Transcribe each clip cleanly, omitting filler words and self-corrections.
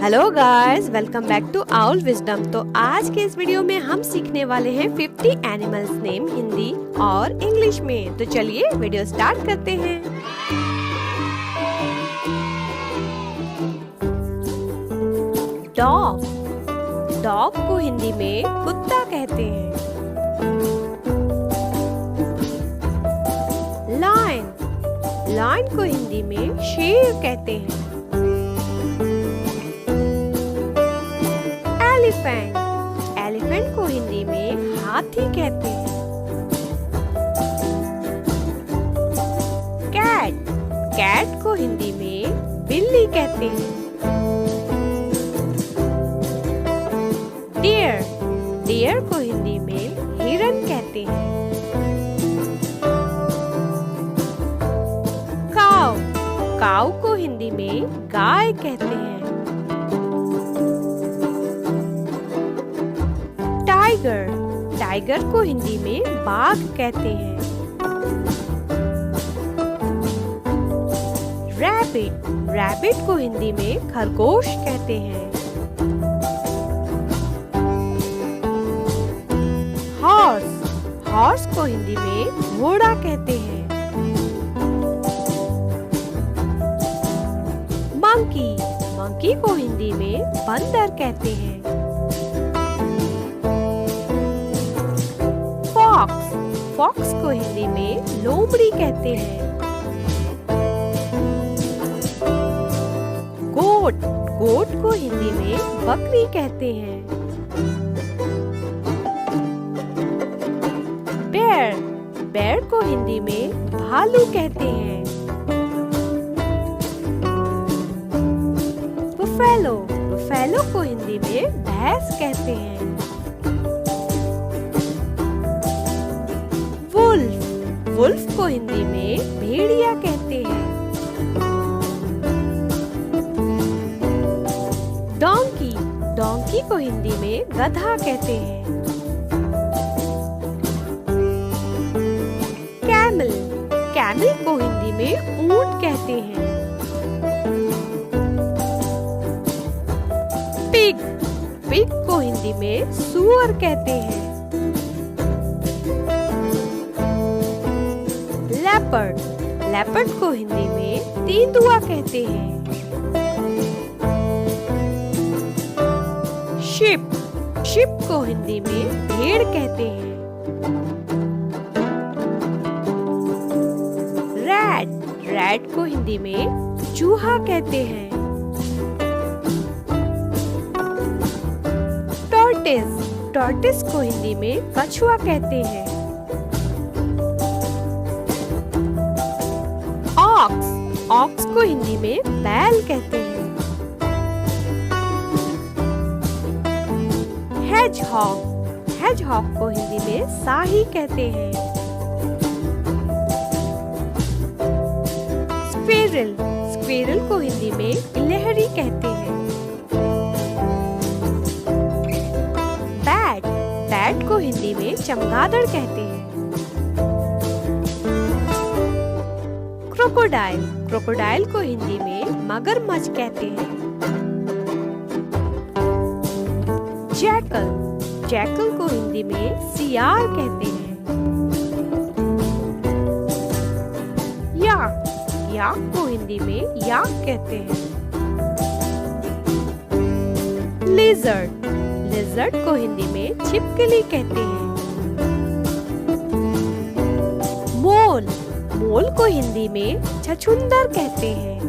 Hello guys, welcome back to Owl Wisdom. तो आज के इस वीडियो में हम सीखने वाले हैं 50 एनिमल्स नेम हिंदी और इंग्लिश में। तो चलिए वीडियो स्टार्ट करते हैं। डॉग, डॉग को हिंदी में कुत्ता कहते हैं। लायन, लायन को हिंदी में शेर कहते हैं। एलिफेंट, एलिफेंट को हिंदी में हाथी कहते हैं। कैट, कैट को हिंदी में बिल्ली कहते हैं। डियर, डियर को हिंदी में हिरन कहते हैं। काऊ, काऊ को हिंदी में गाय कहते हैं। टाइगर, टाइगर को हिंदी में बाघ कहते हैं। रैबिट, रैबिट को हिंदी में खरगोश कहते हैं। हॉर्स, हॉर्स को हिंदी में घोड़ा कहते हैं। मंकी, मंकी को हिंदी में बंदर कहते हैं। फॉक्स, फॉक्स को हिंदी में लोमड़ी कहते हैं। गोट, गोट को हिंदी में बकरी कहते हैं। बेयर, बेयर को हिंदी में भालू कहते हैं। बुफेलो, बुफेलो को हिंदी में भैंस कहते हैं। वुल्फ, वुल्फ को हिंदी में भेड़िया कहते हैं। डोंकी, डोंकी को हिंदी में गधा कहते हैं। कैमल, कैमल को हिंदी में ऊंट कहते हैं। पिग, पिग को हिंदी में सूअर कहते हैं। लेपर्ड, लेपर्ड को हिंदी में तेंदुआ कहते हैं। शिप, शिप को हिंदी में भेड़ कहते हैं। रैट, रैट को हिंदी में चूहा कहते हैं। टॉर्टिस, टॉर्टिस को हिंदी में कछुआ कहते हैं। ऑक्स, ऑक्स को हिंदी में बैल कहते हैं। हेजहॉग, हेजहॉग को हिंदी में साही कहते हैं। स्क्विरल, स्क्विरल को हिंदी में गिलहरी कहते हैं। बैट, बैट को हिंदी में चमगादड़ कहते हैं। क्रोकोडाइल, क्रोकोडाइल को हिंदी में मगरमच्छ कहते हैं। जैकल, जैकल को हिंदी में सियार कहते हैं। याक, याक को हिंदी में याक कहते हैं। लिजर्ड, लिजर्ड को हिंदी में छिपकली कहते हैं। मोल, मोल को हिंदी में छछूंदर कहते हैं।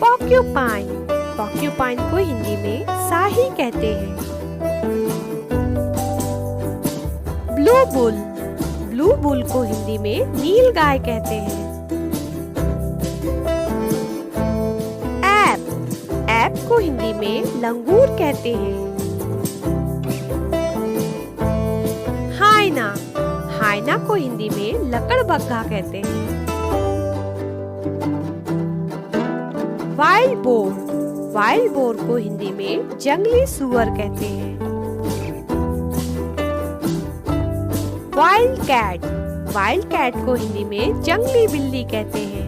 पॉर्क्यूपाइन, पॉर्क्यूपाइन को हिंदी में साही कहते हैं। ब्लू बुल, ब्लू बुल को हिंदी में नीलगाय कहते हैं। ऐप, ऐप को हिंदी में लंगूर कहते हैं। हाइना, हाइना को हिंदी में लकड़बग्घा कहते हैं। वाइल्ड बोर, वाइल्ड बोर को हिंदी में जंगली सूअर कहते हैं। वाइल्ड कैट, वाइल्ड कैट को हिंदी में जंगली बिल्ली कहते हैं।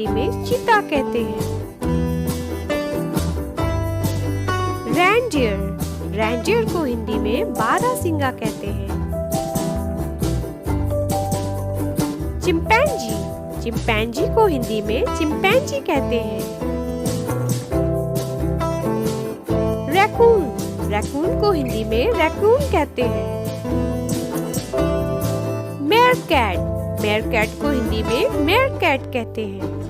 हिंदी में चीता कहते हैं। रेनडियर, रेनडियर को हिंदी में बारहसिंगा कहते हैं। चिंपैंजी, चिंपैंजी को हिंदी में चिंपैंजी कहते हैं। रैकून, रैकून को हिंदी में रैकून कहते हैं। मेरकैट, मेरकैट को हिंदी में मेरकैट कहते हैं।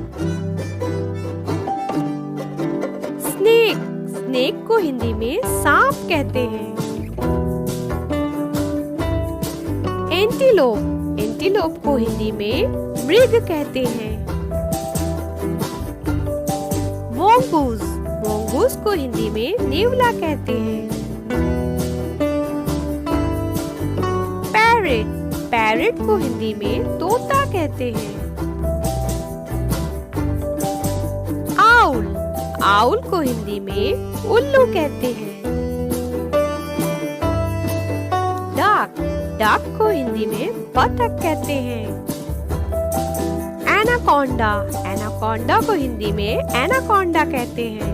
स्नेक, स्नेक को हिंदी में सांप कहते हैं। एंटीलोप, एंटीलोप को हिंदी में मृग कहते हैं। मोंगूस, मोंगूस को हिंदी में नेवला कहते हैं। पैरेट, पैरेट को हिंदी में तोता कहते हैं। आउल, आउल को हिंदी में उल्लू कहते हैं। डक, डक को हिंदी में बतख कहते हैं। एनाकोंडा, एनाकोंडा को हिंदी में एनाकोंडा कहते हैं।